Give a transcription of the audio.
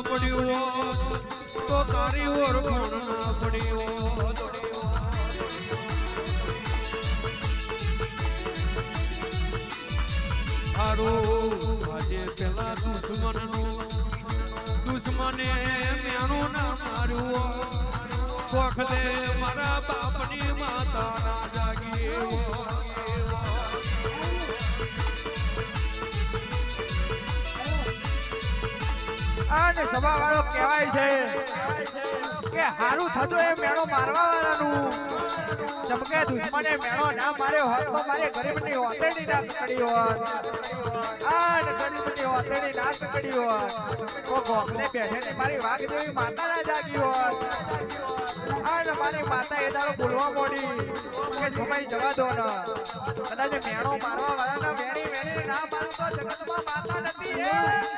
પડ્યું તો તારી ઓળખાણ ના પડ્યું તારું આજે પેલા દુશ્મને મેણું ના માર્યું કોખલે મારા બાપની માતા ના જાગી અને સભા વાળો કહેવાય છે કે હારું થતું એ મેળો મારવા વાળાનું ચમકે દુશ્મને મેળો ના માર્યો હોત તો મારે ગરીબની હોતેડી ના પકડી હોત અને ગરીબની હોતેડી ના પકડી હોત તો ગોખલે બેઠેલી મારી વાઘ જેવી માતા ના જાગી હોત અને મારી માતા એ દાડો બોલવા મોડી કે સમય જવા દો ને કદાચ મેળો મારવા વાળાને વેણી ના મારું તો જગતમાં માતા નથી